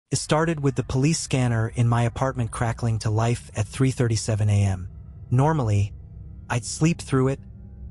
It started with the police scanner in my apartment crackling to life at 3:37 a.m. Normally, I'd sleep through it,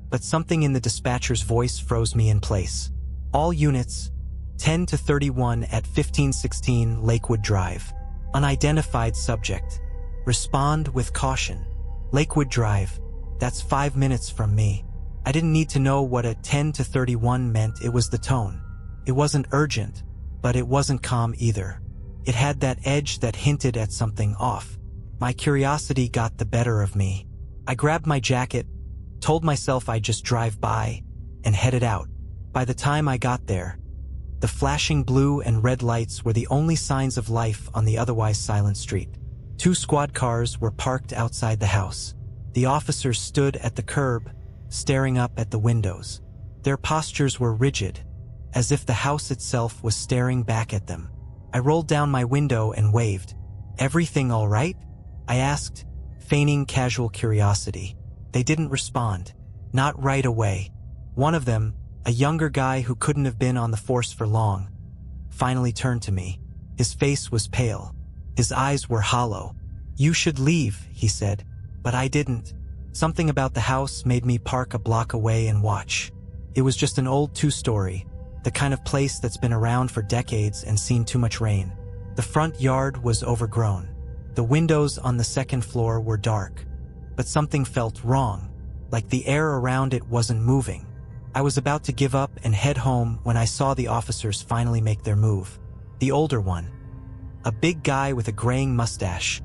but something in the dispatcher's voice froze me in place. All units, 10 to 31 at 1516 Lakewood Drive. Unidentified subject. Respond with caution. Lakewood Drive. That's 5 minutes from me. I didn't need to know what a 10 to 31 meant. It was the tone. It wasn't urgent, but it wasn't calm either. It had that edge that hinted at something off. My curiosity got the better of me. I grabbed my jacket, told myself I'd just drive by, and headed out. By the time I got there, the flashing blue and red lights were the only signs of life on the otherwise silent street. 2 squad cars were parked outside the house. The officers stood at the curb, staring up at the windows. Their postures were rigid, as if the house itself was staring back at them. I rolled down my window and waved. "Everything all right?" I asked, feigning casual curiosity. They didn't respond. Not right away. One of them, a younger guy who couldn't have been on the force for long, finally turned to me. His face was pale. His eyes were hollow. "You should leave," he said, but I didn't. Something about the house made me park a block away and watch. It was just an old 2-story, the kind of place that's been around for decades and seen too much rain. The front yard was overgrown. The windows on the second floor were dark, but something felt wrong, like the air around it wasn't moving. I was about to give up and head home when I saw the officers finally make their move. The older one, a big guy with a graying mustache,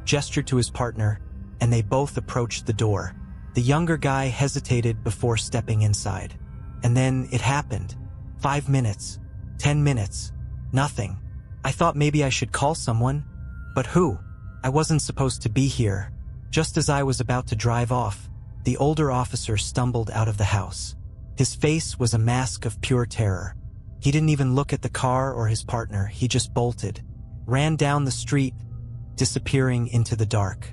gestured to his partner, and they both approached the door. The younger guy hesitated before stepping inside. And then it happened. 5 minutes, 10 minutes, nothing. I thought maybe I should call someone, but who? I wasn't supposed to be here. Just as I was about to drive off, the older officer stumbled out of the house. His face was a mask of pure terror. He didn't even look at the car or his partner. He just bolted, ran down the street, disappearing into the dark.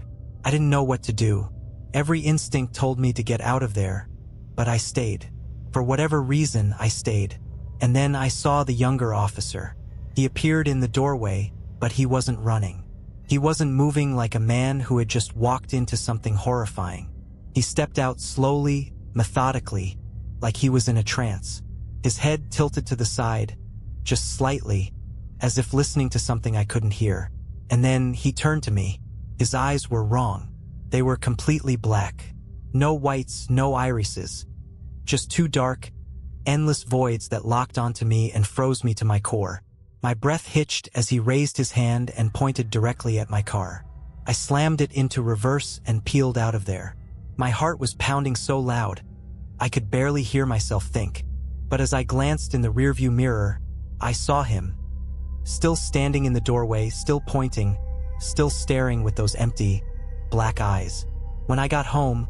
I didn't know what to do. Every instinct told me to get out of there, but I stayed. For whatever reason, I stayed. And then I saw the younger officer. He appeared in the doorway, but he wasn't running. He wasn't moving like a man who had just walked into something horrifying. He stepped out slowly, methodically, like he was in a trance. His head tilted to the side, just slightly, as if listening to something I couldn't hear. And then he turned to me. His eyes were wrong. They were completely black. No whites, no irises. Just 2 dark, endless voids that locked onto me and froze me to my core. My breath hitched as he raised his hand and pointed directly at my car. I slammed it into reverse and peeled out of there. My heart was pounding so loud, I could barely hear myself think. But as I glanced in the rearview mirror, I saw him. Still standing in the doorway, still pointing, still staring with those empty, black eyes. When I got home,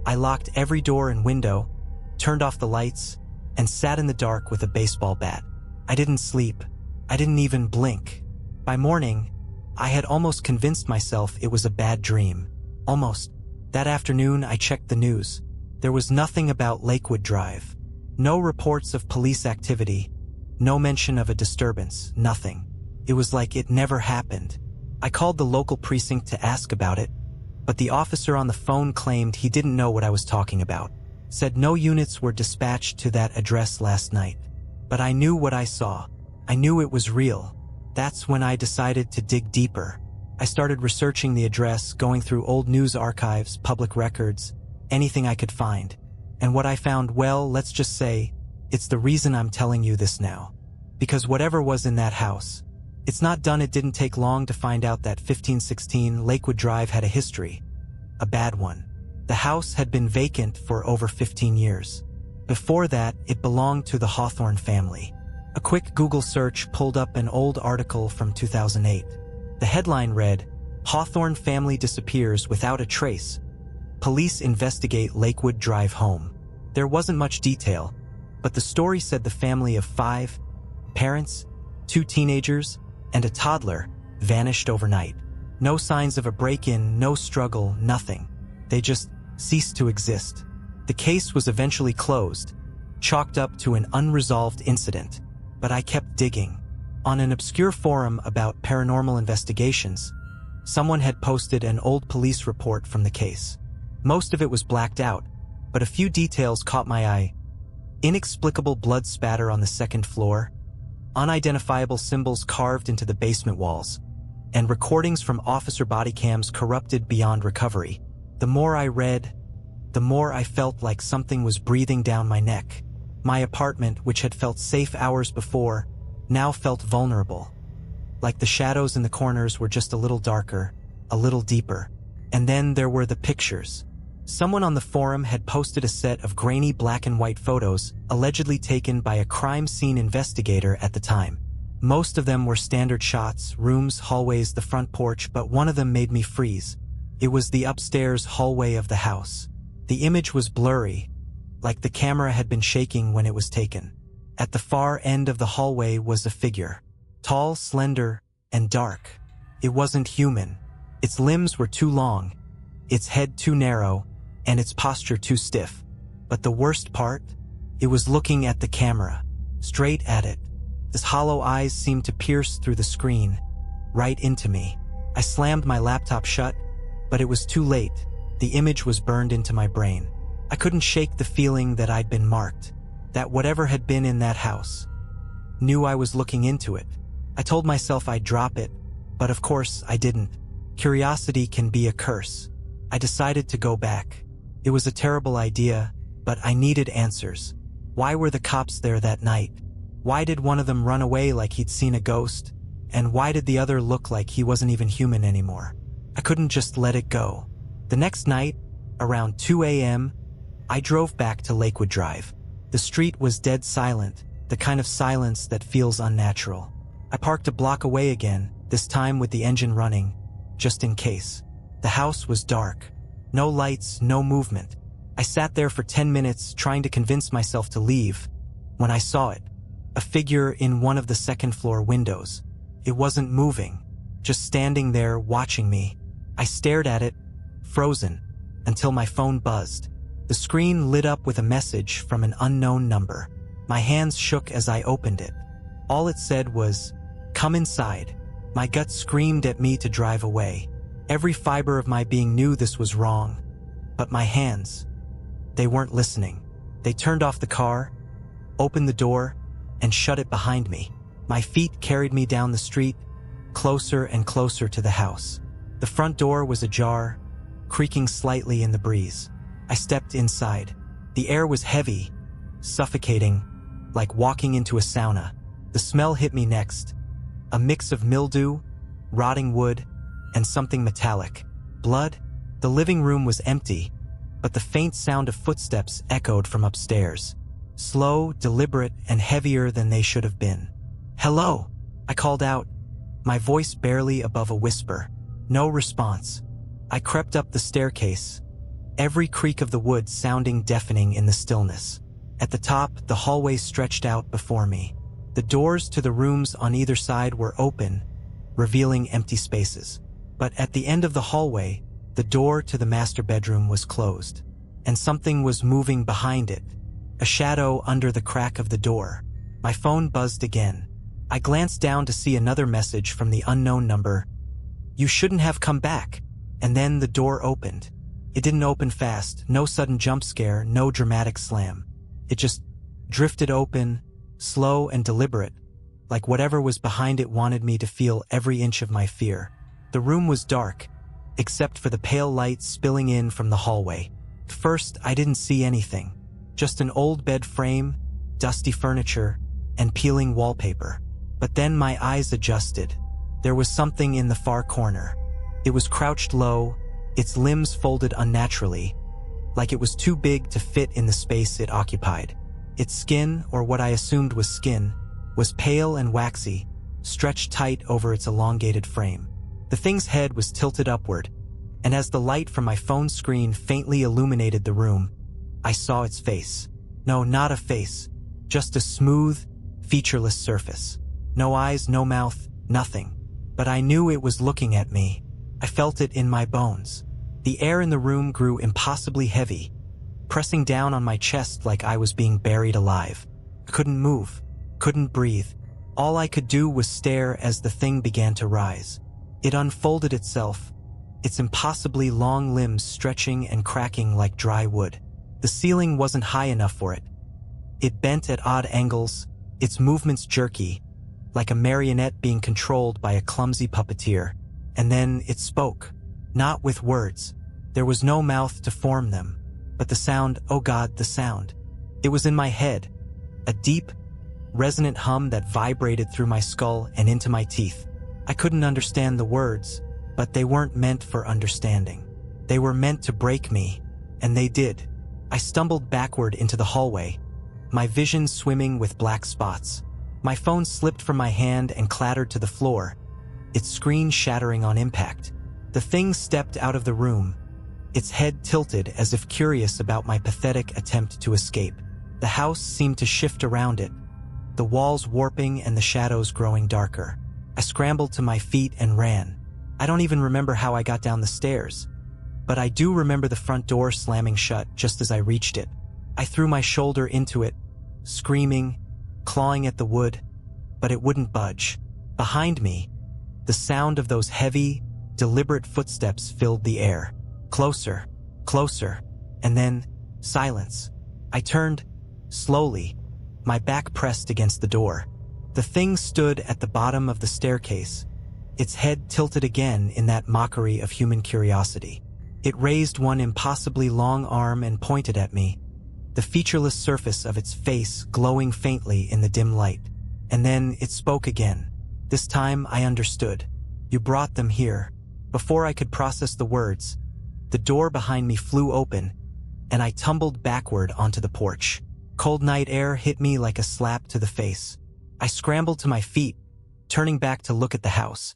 I locked every door and window, turned off the lights, and sat in the dark with a baseball bat. I didn't sleep. I didn't even blink. By morning, I had almost convinced myself it was a bad dream. Almost. That afternoon, I checked the news. There was nothing about Lakewood Drive. No reports of police activity. No mention of a disturbance. Nothing. It was like it never happened. I called the local precinct to ask about it, but the officer on the phone claimed he didn't know what I was talking about. Said no units were dispatched to that address last night. But I knew what I saw. I knew it was real. That's when I decided to dig deeper. I started researching the address, going through old news archives, public records, anything I could find. And what I found, well, let's just say, it's the reason I'm telling you this now. Because whatever was in that house, it's not done. It didn't take long to find out that 1516 Lakewood Drive had a history. A bad one. The house had been vacant for over 15 years. Before that, it belonged to the Hawthorne family. A quick Google search pulled up an old article from 2008. The headline read, "Hawthorne family disappears without a trace. Police investigate Lakewood Drive home." There wasn't much detail, but the story said the family of 5, parents, 2 teenagers, and a toddler, vanished overnight. No signs of a break-in, no struggle, nothing. They just ceased to exist. The case was eventually closed, chalked up to an unresolved incident. But I kept digging. On an obscure forum about paranormal investigations, someone had posted an old police report from the case. Most of it was blacked out, but a few details caught my eye. Inexplicable blood spatter on the second floor, unidentifiable symbols carved into the basement walls, and recordings from officer body cams corrupted beyond recovery. The more I read, the more I felt like something was breathing down my neck. My apartment, which had felt safe hours before, now felt vulnerable. Like the shadows in the corners were just a little darker, a little deeper. And then there were the pictures. Someone on the forum had posted a set of grainy black and white photos, allegedly taken by a crime scene investigator at the time. Most of them were standard shots, rooms, hallways, the front porch, but one of them made me freeze. It was the upstairs hallway of the house. The image was blurry, like the camera had been shaking when it was taken. At the far end of the hallway was a figure. Tall, slender, and dark. It wasn't human. Its limbs were too long, its head too narrow, and its posture too stiff. But the worst part? It was looking at the camera, straight at it. Its hollow eyes seemed to pierce through the screen, right into me. I slammed my laptop shut, but it was too late. The image was burned into my brain. I couldn't shake the feeling that I'd been marked, that whatever had been in that house knew I was looking into it. I told myself I'd drop it, but of course I didn't. Curiosity can be a curse. I decided to go back. It was a terrible idea, but I needed answers. Why were the cops there that night? Why did one of them run away like he'd seen a ghost? And why did the other look like he wasn't even human anymore? I couldn't just let it go. The next night, around 2 a.m., I drove back to Lakewood Drive. The street was dead silent, the kind of silence that feels unnatural. I parked a block away again, this time with the engine running, just in case. The house was dark. No lights, no movement. I sat there for 10 minutes trying to convince myself to leave, when I saw it. A figure in one of the second-floor windows. It wasn't moving, just standing there watching me. I stared at it, frozen, until my phone buzzed. The screen lit up with a message from an unknown number. My hands shook as I opened it. All it said was, "Come inside." My gut screamed at me to drive away. Every fiber of my being knew this was wrong. But my hands, they weren't listening. They turned off the car, opened the door, and shut it behind me. My feet carried me down the street, closer and closer to the house. The front door was ajar, creaking slightly in the breeze. I stepped inside. The air was heavy, suffocating, like walking into a sauna. The smell hit me next. A mix of mildew, rotting wood, and something metallic. Blood? The living room was empty, but the faint sound of footsteps echoed from upstairs. Slow, deliberate, and heavier than they should have been. "Hello," I called out, my voice barely above a whisper. No response. I crept up the staircase, every creak of the wood sounding deafening in the stillness. At the top, the hallway stretched out before me. The doors to the rooms on either side were open, revealing empty spaces. But at the end of the hallway, the door to the master bedroom was closed, and something was moving behind it, a shadow under the crack of the door. My phone buzzed again. I glanced down to see another message from the unknown number. "You shouldn't have come back." And then the door opened. It didn't open fast, no sudden jump scare, no dramatic slam. It just drifted open, slow and deliberate, like whatever was behind it wanted me to feel every inch of my fear. The room was dark, except for the pale light spilling in from the hallway. At first, I didn't see anything. Just an old bed frame, dusty furniture, and peeling wallpaper. But then my eyes adjusted. There was something in the far corner. It was crouched low, its limbs folded unnaturally, like it was too big to fit in the space it occupied. Its skin, or what I assumed was skin, was pale and waxy, stretched tight over its elongated frame. The thing's head was tilted upward, and as the light from my phone screen faintly illuminated the room, I saw its face. No, not a face, just a smooth, featureless surface. No eyes, no mouth, nothing. But I knew it was looking at me. I felt it in my bones. The air in the room grew impossibly heavy, pressing down on my chest like I was being buried alive. I couldn't move, couldn't breathe, All I could do was stare as the thing began to rise. It unfolded itself, its impossibly long limbs stretching and cracking like dry wood. The ceiling wasn't high enough for it. It bent at odd angles, its movements jerky, like a marionette being controlled by a clumsy puppeteer. And then it spoke, not with words. There was no mouth to form them, but the sound, oh God, the sound. It was in my head, a deep, resonant hum that vibrated through my skull and into my teeth. I couldn't understand the words, but they weren't meant for understanding. They were meant to break me, and they did. I stumbled backward into the hallway, my vision swimming with black spots. My phone slipped from my hand and clattered to the floor, its screen shattering on impact. The thing stepped out of the room, its head tilted as if curious about my pathetic attempt to escape. The house seemed to shift around it, the walls warping and the shadows growing darker. I scrambled to my feet and ran. I don't even remember how I got down the stairs, but I do remember the front door slamming shut just as I reached it. I threw my shoulder into it, screaming, clawing at the wood, but it wouldn't budge. Behind me, the sound of those heavy, deliberate footsteps filled the air. Closer, closer, and then silence. I turned, slowly, my back pressed against the door. The thing stood at the bottom of the staircase, its head tilted again in that mockery of human curiosity. It raised one impossibly long arm and pointed at me, the featureless surface of its face glowing faintly in the dim light. And then it spoke again. This time I understood. You brought them here. Before I could process the words, the door behind me flew open, and I tumbled backward onto the porch. Cold night air hit me like a slap to the face. I scrambled to my feet, turning back to look at the house.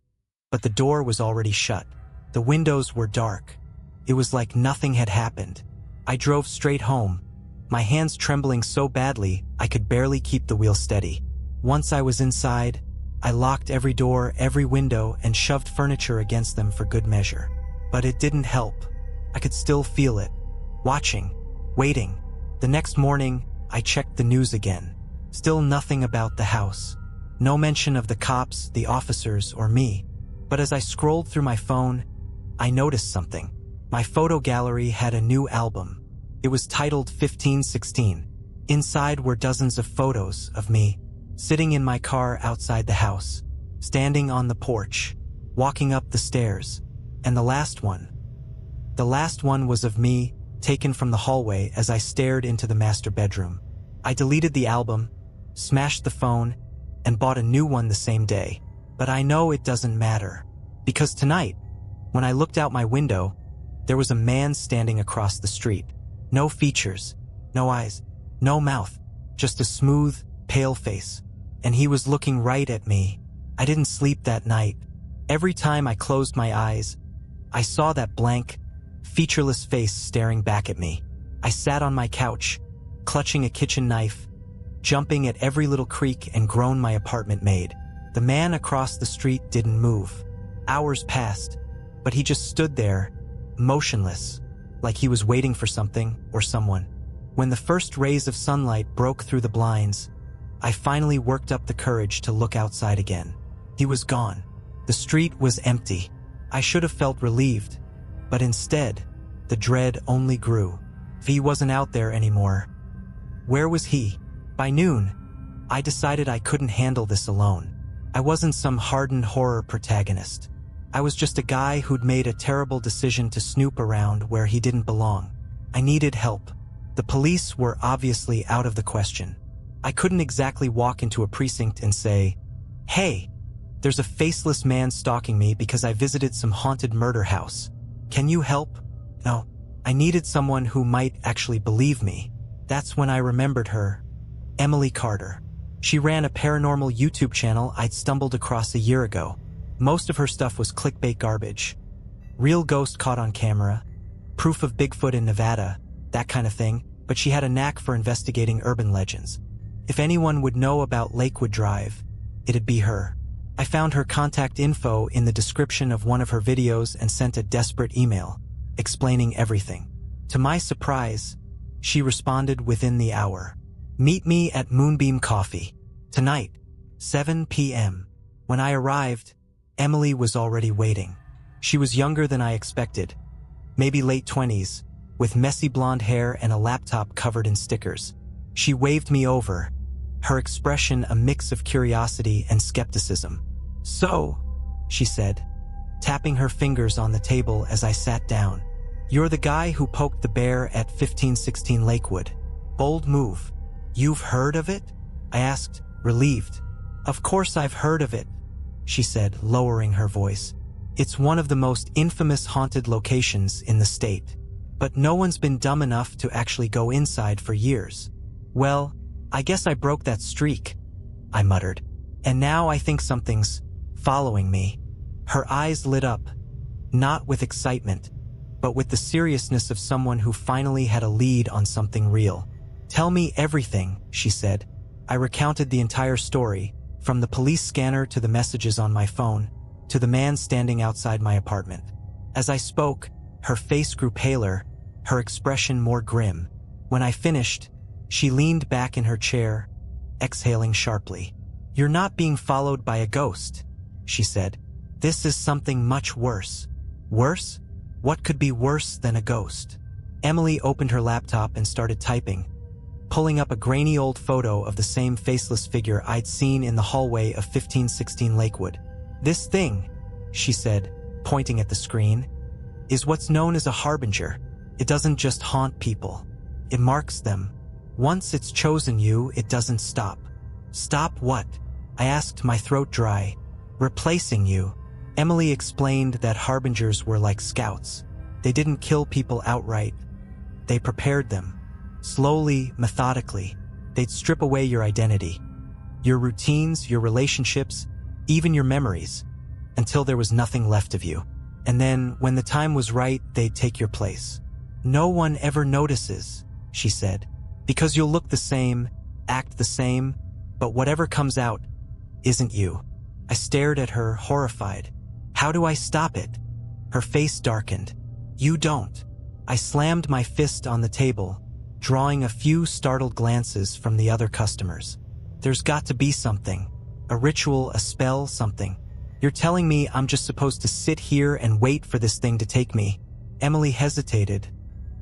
But the door was already shut. The windows were dark. It was like nothing had happened. I drove straight home, my hands trembling so badly I could barely keep the wheel steady. Once I was inside, I locked every door, every window, and shoved furniture against them for good measure. But it didn't help. I could still feel it, watching, waiting. The next morning, I checked the news again. Still nothing about the house. No mention of the cops, the officers, or me. But as I scrolled through my phone, I noticed something. My photo gallery had a new album. It was titled 1516. Inside were dozens of photos of me, sitting in my car outside the house, standing on the porch, walking up the stairs, and the last one was of me, taken from the hallway as I stared into the master bedroom. I deleted the album, smashed the phone, and bought a new one the same day. But I know it doesn't matter, because tonight, when I looked out my window, there was a man standing across the street. No features, no eyes, no mouth, just a smooth, pale face. And he was looking right at me. I didn't sleep that night. Every time I closed my eyes, I saw that blank, featureless face staring back at me. I sat on my couch, clutching a kitchen knife, jumping at every little creak and groan my apartment made. The man across the street didn't move. Hours passed, but he just stood there, motionless, like he was waiting for something or someone. When the first rays of sunlight broke through the blinds, I finally worked up the courage to look outside again. He was gone. The street was empty. I should have felt relieved, but instead, the dread only grew. He wasn't out there anymore. Where was he? By noon, I decided I couldn't handle this alone. I wasn't some hardened horror protagonist. I was just a guy who'd made a terrible decision to snoop around where he didn't belong. I needed help. The police were obviously out of the question. I couldn't exactly walk into a precinct and say, "Hey, there's a faceless man stalking me because I visited some haunted murder house. Can you help?" No, I needed someone who might actually believe me. That's when I remembered her, Emily Carter. She ran a paranormal YouTube channel I'd stumbled across a year ago. Most of her stuff was clickbait garbage. Real ghost caught on camera, proof of Bigfoot in Nevada, that kind of thing, but she had a knack for investigating urban legends. If anyone would know about Lakewood Drive, it'd be her. I found her contact info in the description of one of her videos and sent a desperate email, explaining everything. To my surprise, she responded within the hour. "Meet me at Moonbeam Coffee. Tonight. 7 p.m. When I arrived, Emily was already waiting. She was younger than I expected, maybe late 20s, with messy blonde hair and a laptop covered in stickers. She waved me over, her expression a mix of curiosity and skepticism. "So," she said, tapping her fingers on the table as I sat down, "you're the guy who poked the bear at 1516 Lakewood. Bold move. You've heard of it?" I asked, relieved. "Of course I've heard of it," she said, lowering her voice. "It's one of the most infamous haunted locations in the state. But no one's been dumb enough to actually go inside for years." "Well, I guess I broke that streak," I muttered. "And now I think something's following me." Her eyes lit up, not with excitement, but with the seriousness of someone who finally had a lead on something real. "Tell me everything," she said. I recounted the entire story, from the police scanner to the messages on my phone, to the man standing outside my apartment. As I spoke, her face grew paler, her expression more grim. When I finished, she leaned back in her chair, exhaling sharply. "You're not being followed by a ghost," she said. "This is something much worse." "Worse? What could be worse than a ghost?" Emily opened her laptop and started typing, pulling up a grainy old photo of the same faceless figure I'd seen in the hallway of 1516 Lakewood. "This thing," she said, pointing at the screen, "is what's known as a harbinger. It doesn't just haunt people. It marks them. Once it's chosen you, it doesn't stop." "Stop what?" I asked, my throat dry. "Replacing you." Emily explained that harbingers were like scouts. They didn't kill people outright. They prepared them. Slowly, methodically, they'd strip away your identity, your routines, your relationships, even your memories, until there was nothing left of you. And then, when the time was right, they'd take your place. "No one ever notices," she said, "because you'll look the same, act the same, but whatever comes out isn't you." I stared at her, horrified. "How do I stop it?" Her face darkened. "You don't." I slammed my fist on the table, drawing a few startled glances from the other customers. "There's got to be something. A ritual, a spell, something. You're telling me I'm just supposed to sit here and wait for this thing to take me?" Emily hesitated,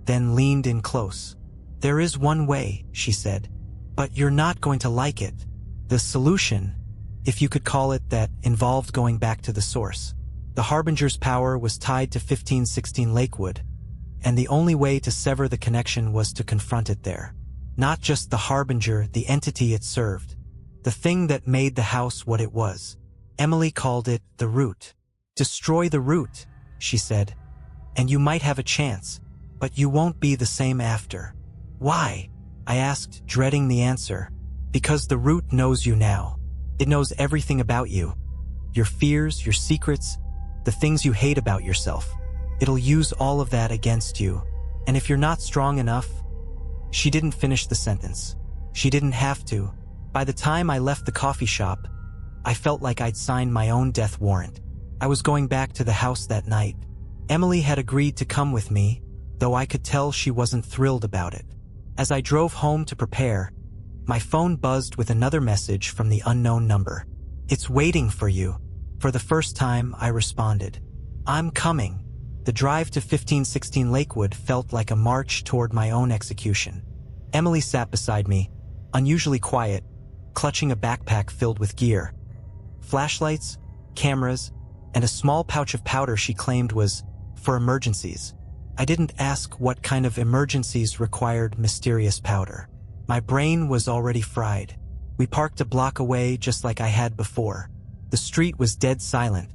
then leaned in close. "There is one way," she said, "but you're not going to like it. The solution, if you could call it that, involved going back to the source. The Harbinger's power was tied to 1516 Lakewood, and the only way to sever the connection was to confront it there. Not just the Harbinger, the entity it served. The thing that made the house what it was. Emily called it the root. Destroy the root, she said, and you might have a chance, but you won't be the same after. Why? I asked, dreading the answer. Because the root knows you now. It knows everything about you. Your fears, your secrets, the things you hate about yourself. It'll use all of that against you. And if you're not strong enough... She didn't finish the sentence. She didn't have to. By the time I left the coffee shop, I felt like I'd signed my own death warrant. I was going back to the house that night. Emily had agreed to come with me, though I could tell she wasn't thrilled about it. As I drove home to prepare, my phone buzzed with another message from the unknown number. It's waiting for you. For the first time, I responded. I'm coming. The drive to 1516 Lakewood felt like a march toward my own execution. Emily sat beside me, unusually quiet, clutching a backpack filled with gear. Flashlights, cameras, and a small pouch of powder she claimed was for emergencies. I didn't ask what kind of emergencies required mysterious powder. My brain was already fried. We parked a block away just like I had before. The street was dead silent,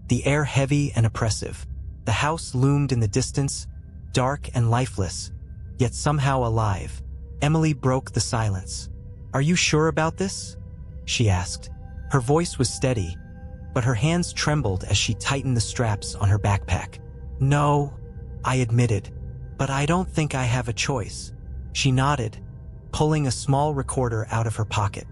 the air heavy and oppressive. The house loomed in the distance, dark and lifeless, yet somehow alive. Emily broke the silence. Are you sure about this? She asked. Her voice was steady, but her hands trembled as she tightened the straps on her backpack. No, I admitted, but I don't think I have a choice. She nodded, pulling a small recorder out of her pocket.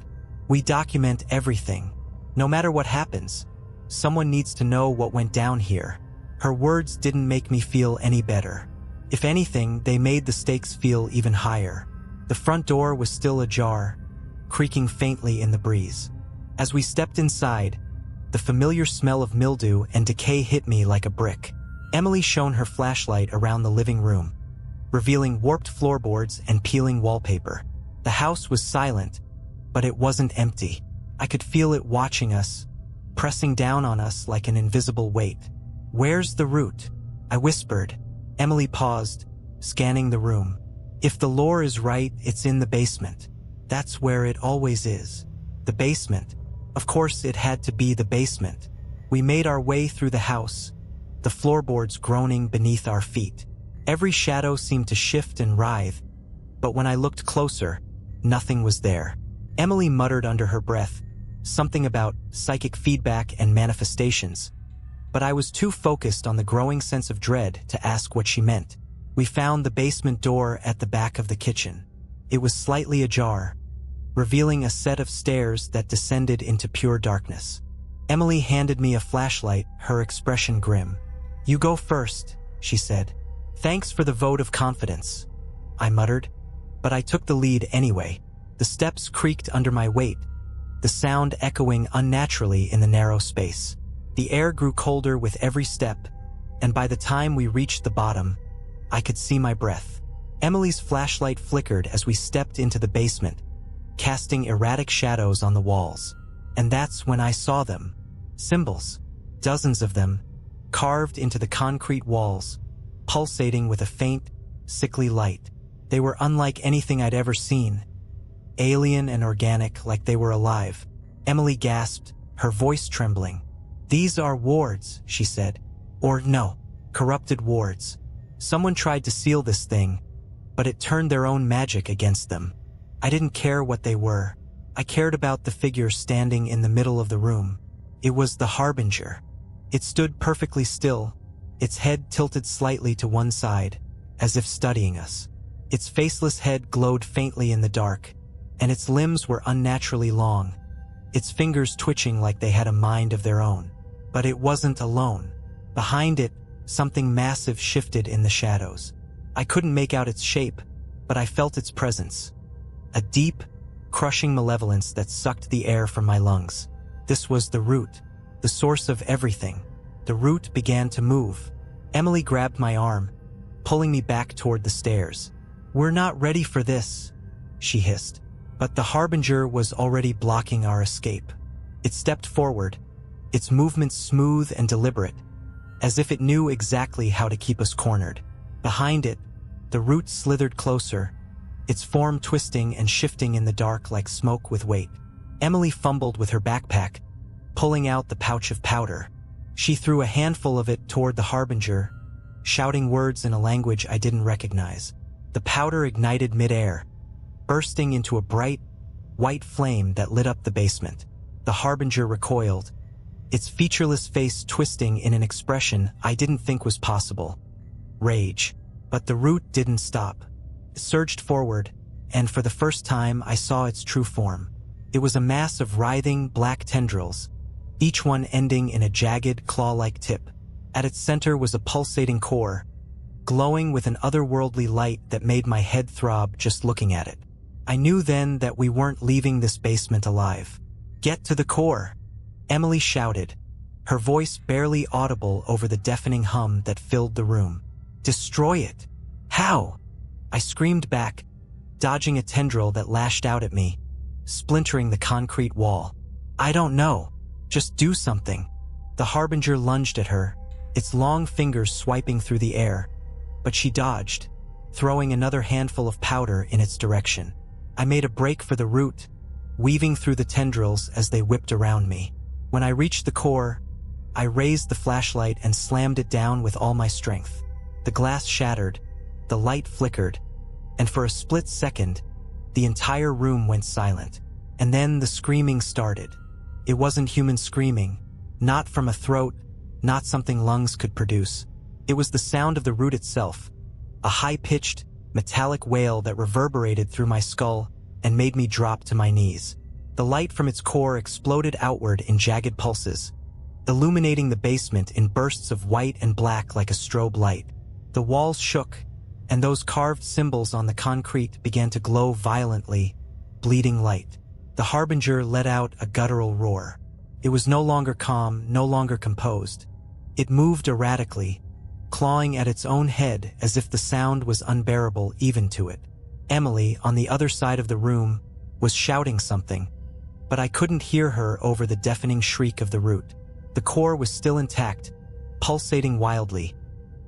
We document everything. No matter what happens, someone needs to know what went down here. Her words didn't make me feel any better. If anything, they made the stakes feel even higher. The front door was still ajar, creaking faintly in the breeze. As we stepped inside, the familiar smell of mildew and decay hit me like a brick. Emily shone her flashlight around the living room, revealing warped floorboards and peeling wallpaper. The house was silent, but it wasn't empty. I could feel it watching us, pressing down on us like an invisible weight. "Where's the root?" I whispered. Emily paused, scanning the room. "If the lore is right, it's in the basement. That's where it always is." The basement. Of course it had to be the basement. We made our way through the house, the floorboards groaning beneath our feet. Every shadow seemed to shift and writhe, but when I looked closer, nothing was there. Emily muttered under her breath, something about psychic feedback and manifestations, but I was too focused on the growing sense of dread to ask what she meant. We found the basement door at the back of the kitchen. It was slightly ajar, revealing a set of stairs that descended into pure darkness. Emily handed me a flashlight, her expression grim. "You go first," she said. "Thanks for the vote of confidence," I muttered, but I took the lead anyway. The steps creaked under my weight, the sound echoing unnaturally in the narrow space. The air grew colder with every step, and by the time we reached the bottom, I could see my breath. Emily's flashlight flickered as we stepped into the basement, casting erratic shadows on the walls. And that's when I saw them. Symbols. Dozens of them, carved into the concrete walls, pulsating with a faint, sickly light. They were unlike anything I'd ever seen. Alien and organic, like they were alive. Emily gasped, her voice trembling. "These are wards," she said. "Or no, corrupted wards. Someone tried to seal this thing, but it turned their own magic against them." I didn't care what they were. I cared about the figure standing in the middle of the room. It was the Harbinger. It stood perfectly still, its head tilted slightly to one side, as if studying us. Its faceless head glowed faintly in the dark, and its limbs were unnaturally long, its fingers twitching like they had a mind of their own. But it wasn't alone. Behind it, something massive shifted in the shadows. I couldn't make out its shape, but I felt its presence. A deep, crushing malevolence that sucked the air from my lungs. This was the root, the source of everything. The root began to move. Emily grabbed my arm, pulling me back toward the stairs. "We're not ready for this," she hissed. But the Harbinger was already blocking our escape. It stepped forward, its movements smooth and deliberate, as if it knew exactly how to keep us cornered. Behind it, the root slithered closer, its form twisting and shifting in the dark like smoke with weight. Emily fumbled with her backpack, pulling out the pouch of powder. She threw a handful of it toward the Harbinger, shouting words in a language I didn't recognize. The powder ignited mid-air, bursting into a bright, white flame that lit up the basement. The Harbinger recoiled, its featureless face twisting in an expression I didn't think was possible. Rage. But the root didn't stop. It surged forward, and for the first time I saw its true form. It was a mass of writhing, black tendrils, each one ending in a jagged, claw-like tip. At its center was a pulsating core, glowing with an otherworldly light that made my head throb just looking at it. I knew then that we weren't leaving this basement alive. "Get to the core," Emily shouted, her voice barely audible over the deafening hum that filled the room. "Destroy it." "How?" I screamed back, dodging a tendril that lashed out at me, splintering the concrete wall. "I don't know. Just do something." The Harbinger lunged at her, its long fingers swiping through the air, but she dodged, throwing another handful of powder in its direction. I made a break for the root, weaving through the tendrils as they whipped around me. When I reached the core, I raised the flashlight and slammed it down with all my strength. The glass shattered, the light flickered, and for a split second, the entire room went silent. And then the screaming started. It wasn't human screaming, not from a throat, not something lungs could produce. It was the sound of the root itself, a high-pitched, metallic wail that reverberated through my skull and made me drop to my knees. The light from its core exploded outward in jagged pulses, illuminating the basement in bursts of white and black like a strobe light. The walls shook, and those carved symbols on the concrete began to glow violently, bleeding light. The harbinger let out a guttural roar. It was no longer calm, no longer composed. It moved erratically, clawing at its own head as if the sound was unbearable even to it. Emily, on the other side of the room, was shouting something, but I couldn't hear her over the deafening shriek of the root. The core was still intact, pulsating wildly,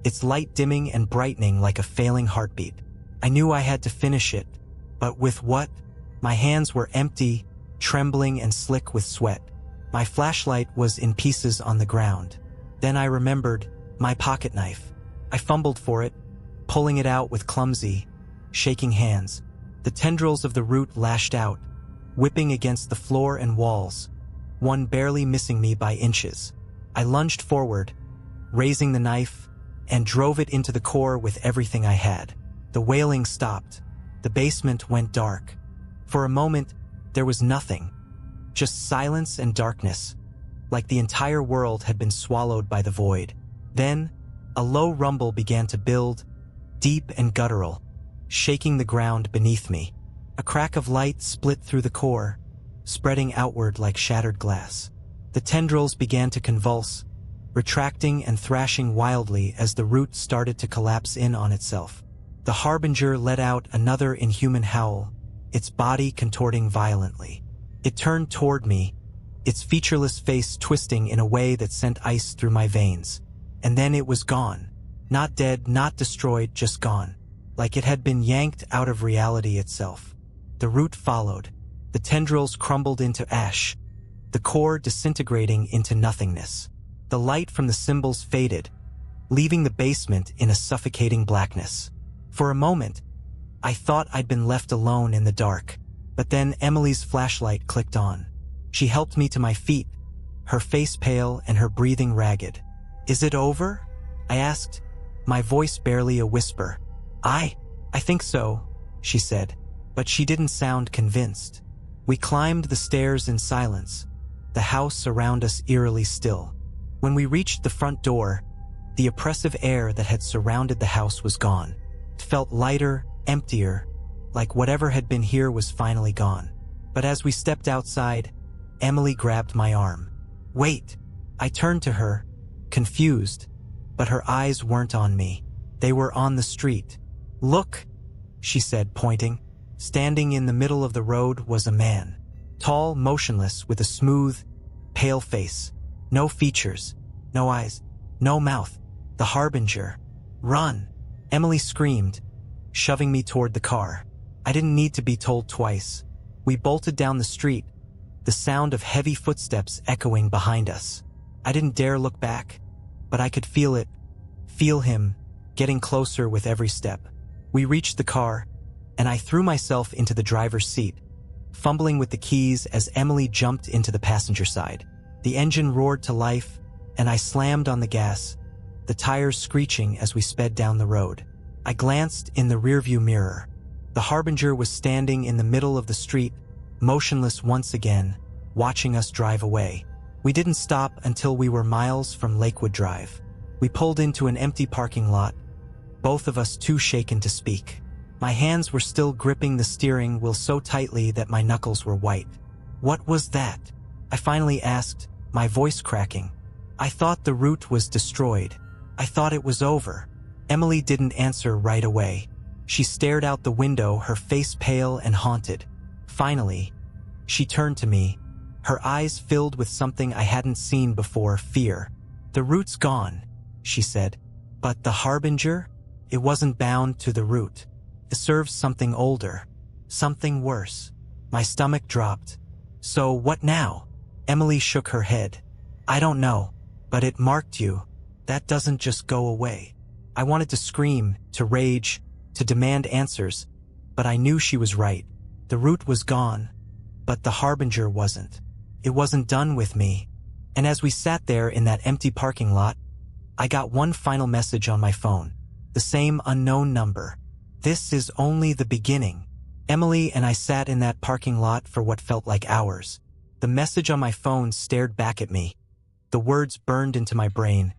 its light dimming and brightening like a failing heartbeat. I knew I had to finish it, but with what? My hands were empty, trembling and slick with sweat. My flashlight was in pieces on the ground. Then I remembered my pocket knife. I fumbled for it, pulling it out with clumsy, shaking hands. The tendrils of the root lashed out, whipping against the floor and walls, one barely missing me by inches. I lunged forward, raising the knife, and drove it into the core with everything I had. The wailing stopped. The basement went dark. For a moment, there was nothing, just silence and darkness, like the entire world had been swallowed by the void. Then, a low rumble began to build, deep and guttural, shaking the ground beneath me. A crack of light split through the core, spreading outward like shattered glass. The tendrils began to convulse, retracting and thrashing wildly as the root started to collapse in on itself. The harbinger let out another inhuman howl, its body contorting violently. It turned toward me, its featureless face twisting in a way that sent ice through my veins. And then it was gone. Not dead, not destroyed, just gone. Like it had been yanked out of reality itself. The root followed. The tendrils crumbled into ash, the core disintegrating into nothingness. The light from the symbols faded, leaving the basement in a suffocating blackness. For a moment, I thought I'd been left alone in the dark, but then Emily's flashlight clicked on. She helped me to my feet, her face pale and her breathing ragged. "Is it over?" I asked, my voice barely a whisper. I think so," she said, but she didn't sound convinced. We climbed the stairs in silence, the house around us eerily still. When we reached the front door, the oppressive air that had surrounded the house was gone. It felt lighter, emptier, like whatever had been here was finally gone. But as we stepped outside, Emily grabbed my arm. "Wait!" I turned to her, confused, but her eyes weren't on me. They were on the street. "Look," she said, pointing. Standing in the middle of the road was a man. Tall, motionless, with a smooth, pale face. No features, no eyes, no mouth. The harbinger. "Run!" Emily screamed, shoving me toward the car. I didn't need to be told twice. We bolted down the street, the sound of heavy footsteps echoing behind us. I didn't dare look back, but I could feel it, feel him, getting closer with every step. We reached the car, and I threw myself into the driver's seat, fumbling with the keys as Emily jumped into the passenger side. The engine roared to life, and I slammed on the gas, the tires screeching as we sped down the road. I glanced in the rearview mirror. The harbinger was standing in the middle of the street, motionless once again, watching us drive away. We didn't stop until we were miles from Lakewood Drive. We pulled into an empty parking lot, both of us too shaken to speak. My hands were still gripping the steering wheel so tightly that my knuckles were white. "What was that?" I finally asked, my voice cracking. "I thought the route was destroyed. I thought it was over." Emily didn't answer right away. She stared out the window, her face pale and haunted. Finally, she turned to me, her eyes filled with something I hadn't seen before, fear. "The route's gone," she said. "But the harbinger? It wasn't bound to the route. It serves something older, something worse." My stomach dropped. "So what now?" Emily shook her head. "I don't know, but it marked you. That doesn't just go away." I wanted to scream, to rage, to demand answers, but I knew she was right. The route was gone, but the harbinger wasn't. It wasn't done with me. And as we sat there in that empty parking lot, I got one final message on my phone. The same unknown number. "This is only the beginning." Emily and I sat in that parking lot for what felt like hours. The message on my phone stared back at me. The words burned into my brain.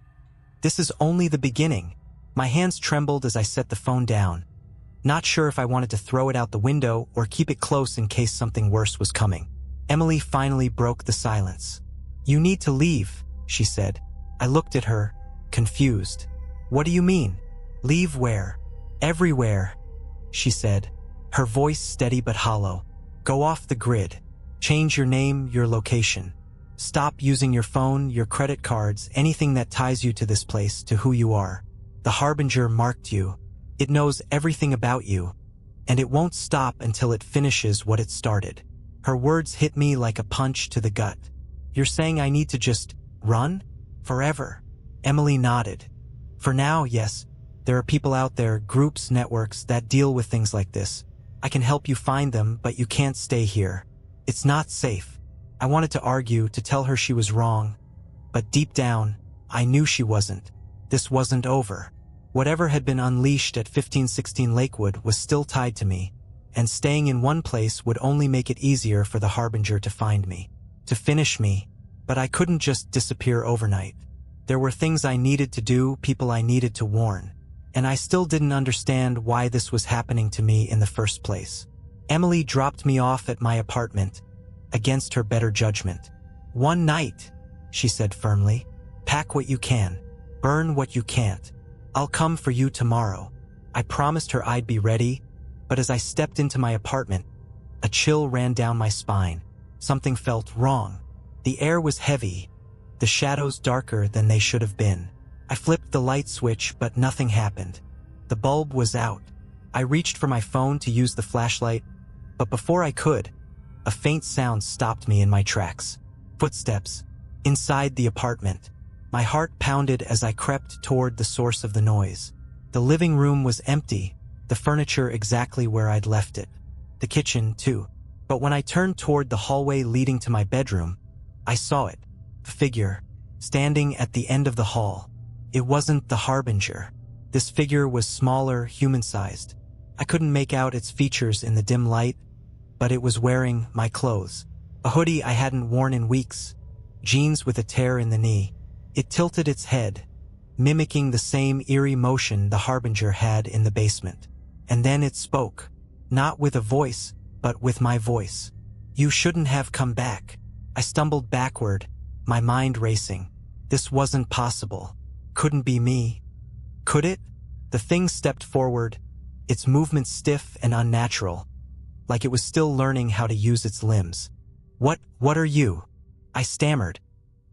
"This is only the beginning." My hands trembled as I set the phone down, not sure if I wanted to throw it out the window or keep it close in case something worse was coming. Emily finally broke the silence. "You need to leave," she said. I looked at her, confused. "What do you mean? Leave where?" "Everywhere," she said, her voice steady but hollow. "Go off the grid. Change your name, your location. Stop using your phone, your credit cards, anything that ties you to this place, to who you are. The Harbinger marked you. It knows everything about you, and it won't stop until it finishes what it started." Her words hit me like a punch to the gut. "You're saying I need to just run? Forever?" Emily nodded. "For now, yes. There are people out there, groups, networks, that deal with things like this. I can help you find them, but you can't stay here. It's not safe." I wanted to argue, to tell her she was wrong, but deep down, I knew she wasn't. This wasn't over. Whatever had been unleashed at 1516 Lakewood was still tied to me, and staying in one place would only make it easier for the Harbinger to find me, to finish me. But I couldn't just disappear overnight. There were things I needed to do, people I needed to warn, and I still didn't understand why this was happening to me in the first place. Emily dropped me off at my apartment, against her better judgment. "One night," she said firmly. "Pack what you can. Burn what you can't. I'll come for you tomorrow." I promised her I'd be ready, but as I stepped into my apartment, a chill ran down my spine. Something felt wrong. The air was heavy, the shadows darker than they should have been. I flipped the light switch, but nothing happened. The bulb was out. I reached for my phone to use the flashlight, but before I could, a faint sound stopped me in my tracks. Footsteps. Inside the apartment. My heart pounded as I crept toward the source of the noise. The living room was empty, the furniture exactly where I'd left it. The kitchen, too. But when I turned toward the hallway leading to my bedroom, I saw it. A figure, standing at the end of the hall. It wasn't the Harbinger. This figure was smaller, human-sized. I couldn't make out its features in the dim light, but it was wearing my clothes. A hoodie I hadn't worn in weeks, jeans with a tear in the knee. It tilted its head, mimicking the same eerie motion the Harbinger had in the basement. And then it spoke, not with a voice, but with my voice. "You shouldn't have come back." I stumbled backward, my mind racing. This wasn't possible. Couldn't be me. Could it? The thing stepped forward, its movements stiff and unnatural, like it was still learning how to use its limbs. What are you?" I stammered,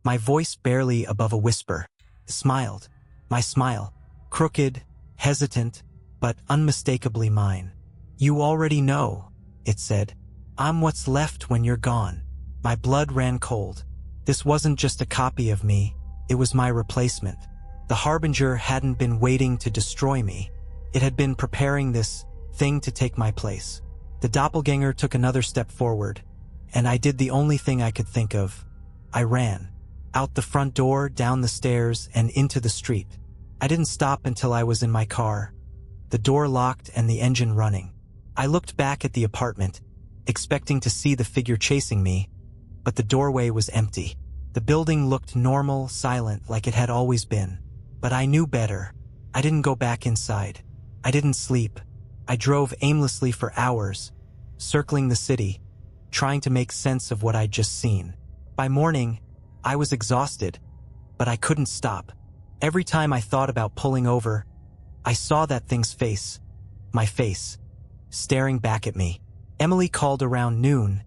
my voice barely above a whisper. It smiled. My smile, crooked, hesitant, but unmistakably mine. "You already know," it said. "I'm what's left when you're gone." My blood ran cold. This wasn't just a copy of me, it was my replacement. The Harbinger hadn't been waiting to destroy me. It had been preparing this thing to take my place. The doppelganger took another step forward, and I did the only thing I could think of. I ran. Out the front door, down the stairs, and into the street. I didn't stop until I was in my car, the door locked and the engine running. I looked back at the apartment, expecting to see the figure chasing me, but the doorway was empty. The building looked normal, silent, like it had always been. But I knew better. I didn't go back inside. I didn't sleep. I drove aimlessly for hours, circling the city, trying to make sense of what I'd just seen. By morning, I was exhausted, but I couldn't stop. Every time I thought about pulling over, I saw that thing's face, my face, staring back at me. Emily called around noon,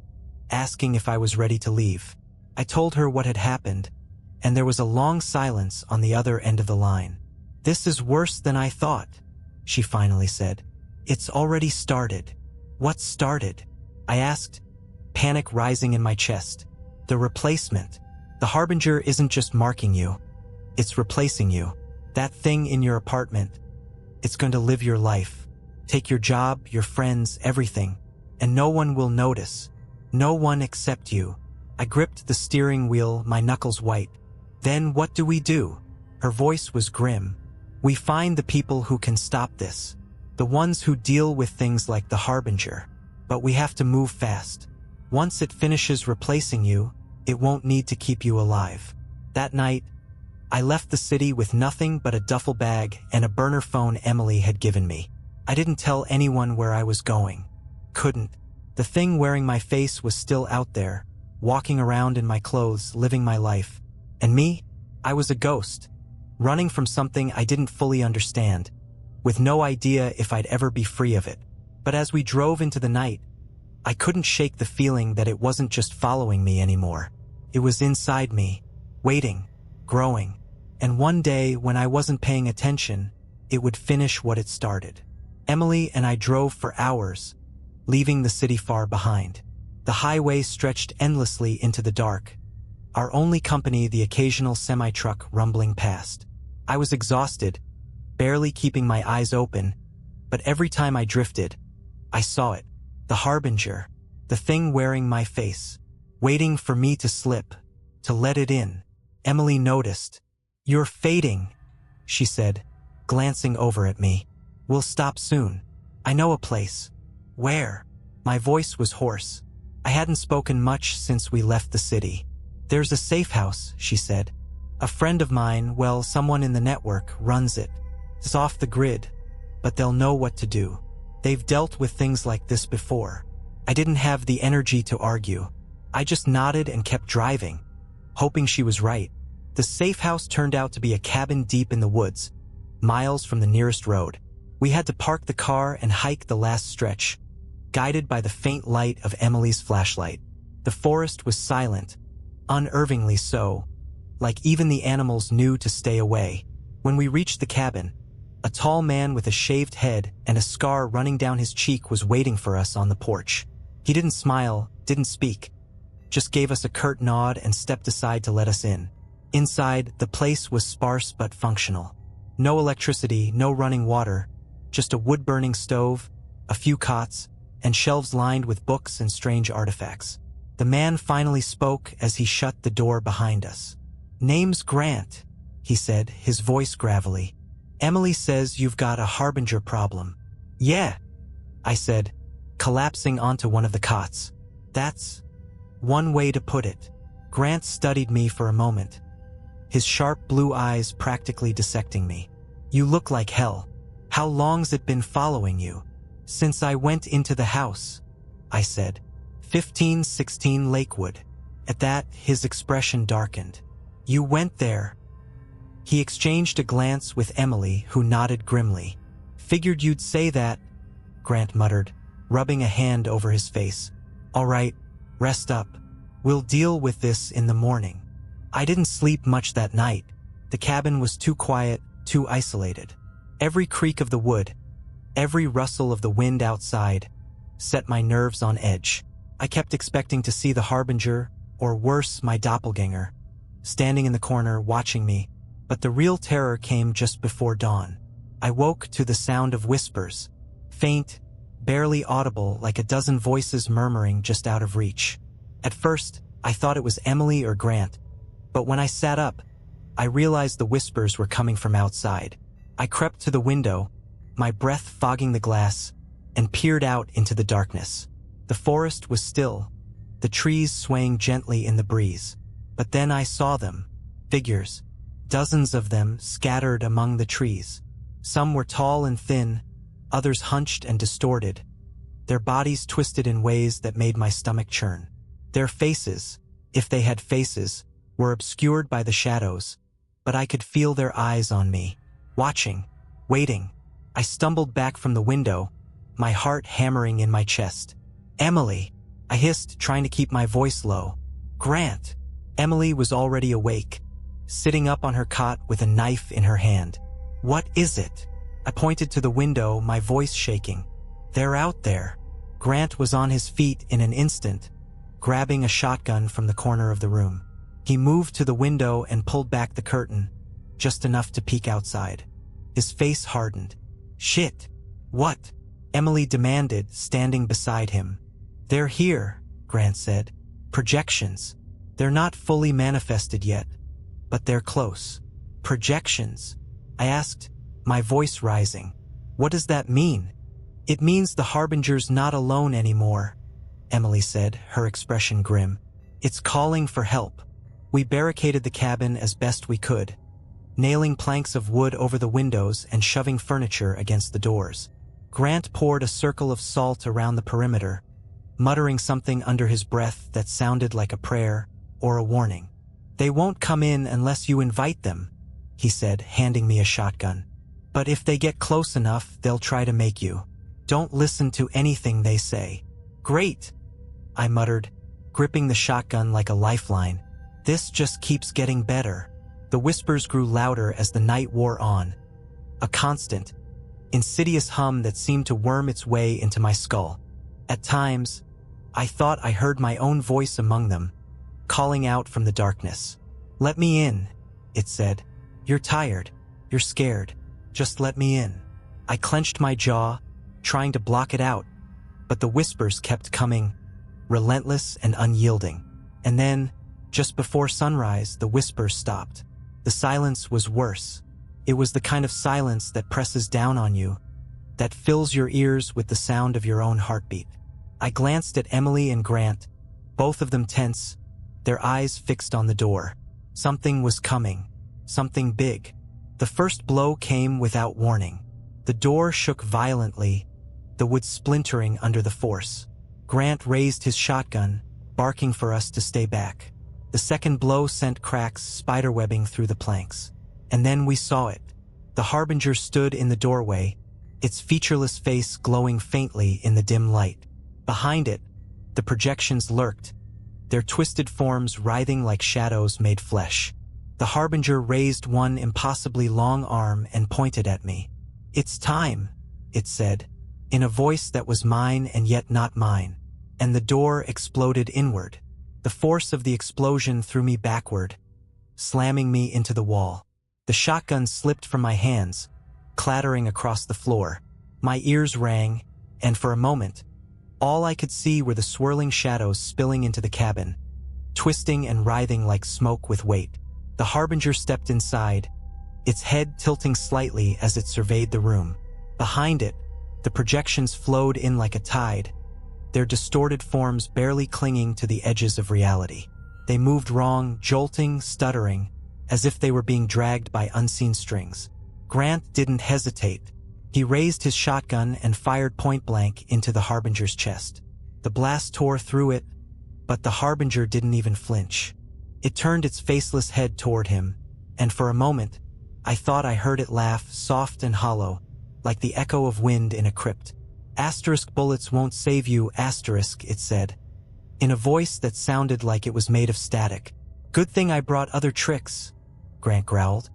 asking if I was ready to leave. I told her what had happened, and there was a long silence on the other end of the line. "This is worse than I thought," she finally said. "It's already started." "What started?" I asked, panic rising in my chest. "The replacement. The Harbinger isn't just marking you, it's replacing you. That thing in your apartment, it's going to live your life, take your job, your friends, everything, and no one will notice. No one except you." I gripped the steering wheel, my knuckles white. "Then what do we do?" Her voice was grim. "We find the people who can stop this, the ones who deal with things like the Harbinger. But we have to move fast. Once it finishes replacing you, it won't need to keep you alive." That night, I left the city with nothing but a duffel bag and a burner phone Emily had given me. I didn't tell anyone where I was going. Couldn't. The thing wearing my face was still out there, walking around in my clothes, living my life. And me? I was a ghost, running from something I didn't fully understand, with no idea if I'd ever be free of it. But as we drove into the night, I couldn't shake the feeling that it wasn't just following me anymore. It was inside me, waiting, growing. And one day, when I wasn't paying attention, it would finish what it started. Emily and I drove for hours, leaving the city far behind. The highway stretched endlessly into the dark, our only company the occasional semi-truck rumbling past. I was exhausted, barely keeping my eyes open, but every time I drifted, I saw it. The harbinger, the thing wearing my face, waiting for me to slip, to let it in. Emily noticed. "You're fading," she said, glancing over at me. "We'll stop soon. I know a place." "Where?" My voice was hoarse. I hadn't spoken much since we left the city. "There's a safe house," she said. "A friend of mine, well, someone in the network, runs it. It's off the grid, but they'll know what to do. They've dealt with things like this before." I didn't have the energy to argue. I just nodded and kept driving, hoping she was right. The safe house turned out to be a cabin deep in the woods, miles from the nearest road. We had to park the car and hike the last stretch, guided by the faint light of Emily's flashlight. The forest was silent, unnervingly so, like even the animals knew to stay away. When we reached the cabin, a tall man with a shaved head and a scar running down his cheek was waiting for us on the porch. He didn't smile, didn't speak, just gave us a curt nod and stepped aside to let us in. Inside, the place was sparse but functional. No electricity, no running water, just a wood-burning stove, a few cots, and shelves lined with books and strange artifacts. The man finally spoke as he shut the door behind us. "Name's Grant," he said, his voice gravelly. "Emily says you've got a harbinger problem." "Yeah," I said, collapsing onto one of the cots. "That's one way to put it." Grant studied me for a moment, his sharp blue eyes practically dissecting me. "You look like hell. How long's it been following you?" "Since I went into the house," I said. 1516 Lakewood. At that, his expression darkened. "You went there?" He exchanged a glance with Emily, who nodded grimly. "Figured you'd say that," Grant muttered, rubbing a hand over his face. "All right, rest up. We'll deal with this in the morning." I didn't sleep much that night. The cabin was too quiet, too isolated. Every creak of the wood, every rustle of the wind outside, set my nerves on edge. I kept expecting to see the harbinger, or worse, my doppelganger, standing in the corner watching me, but the real terror came just before dawn. I woke to the sound of whispers, faint, barely audible, like a dozen voices murmuring just out of reach. At first, I thought it was Emily or Grant, but when I sat up, I realized the whispers were coming from outside. I crept to the window, my breath fogging the glass, and peered out into the darkness. The forest was still, the trees swaying gently in the breeze. But then I saw them, figures, dozens of them scattered among the trees. Some were tall and thin, others hunched and distorted, their bodies twisted in ways that made my stomach churn. Their faces, if they had faces, were obscured by the shadows, but I could feel their eyes on me, watching, waiting. I stumbled back from the window, my heart hammering in my chest. "Emily!" I hissed, trying to keep my voice low. "Grant!" Emily was already awake, sitting up on her cot with a knife in her hand. "What is it?" I pointed to the window, my voice shaking. "They're out there." Grant was on his feet in an instant, grabbing a shotgun from the corner of the room. He moved to the window and pulled back the curtain, just enough to peek outside. His face hardened. "Shit! What?" Emily demanded, standing beside him. "They're here," Grant said. "Projections. They're not fully manifested yet, but they're close." "Projections?" I asked, my voice rising. "What does that mean?" "It means the Harbinger's not alone anymore," Emily said, her expression grim. "It's calling for help." We barricaded the cabin as best we could, nailing planks of wood over the windows and shoving furniture against the doors. Grant poured a circle of salt around the perimeter, muttering something under his breath that sounded like a prayer or a warning. "They won't come in unless you invite them," he said, handing me a shotgun. "But if they get close enough, they'll try to make you. Don't listen to anything they say." "Great," I muttered, gripping the shotgun like a lifeline. "This just keeps getting better." The whispers grew louder as the night wore on, a constant, insidious hum that seemed to worm its way into my skull. At times, I thought I heard my own voice among them, calling out from the darkness. "Let me in," it said. "You're tired. You're scared. Just let me in." I clenched my jaw, trying to block it out, but the whispers kept coming, relentless and unyielding. And then, just before sunrise, the whispers stopped. The silence was worse. It was the kind of silence that presses down on you, that fills your ears with the sound of your own heartbeat. I glanced at Emily and Grant, both of them tense, their eyes fixed on the door. Something was coming, something big. The first blow came without warning. The door shook violently, the wood splintering under the force. Grant raised his shotgun, barking for us to stay back. The second blow sent cracks spiderwebbing through the planks. And then we saw it. The Harbinger stood in the doorway, its featureless face glowing faintly in the dim light. Behind it, the projections lurked, their twisted forms writhing like shadows made flesh. The Harbinger raised one impossibly long arm and pointed at me. "It's time," it said, in a voice that was mine and yet not mine. And the door exploded inward. The force of the explosion threw me backward, slamming me into the wall. The shotgun slipped from my hands, clattering across the floor. My ears rang, and for a moment, all I could see were the swirling shadows spilling into the cabin, twisting and writhing like smoke with weight. The Harbinger stepped inside, its head tilting slightly as it surveyed the room. Behind it, the projections flowed in like a tide, their distorted forms barely clinging to the edges of reality. They moved wrong, jolting, stuttering, as if they were being dragged by unseen strings. Grant didn't hesitate. He raised his shotgun and fired point-blank into the Harbinger's chest. The blast tore through it, but the Harbinger didn't even flinch. It turned its faceless head toward him, and for a moment, I thought I heard it laugh, soft and hollow, like the echo of wind in a crypt. "Asterisk bullets won't save you, asterisk," it said, in a voice that sounded like it was made of static. "Good thing I brought other tricks," Grant growled.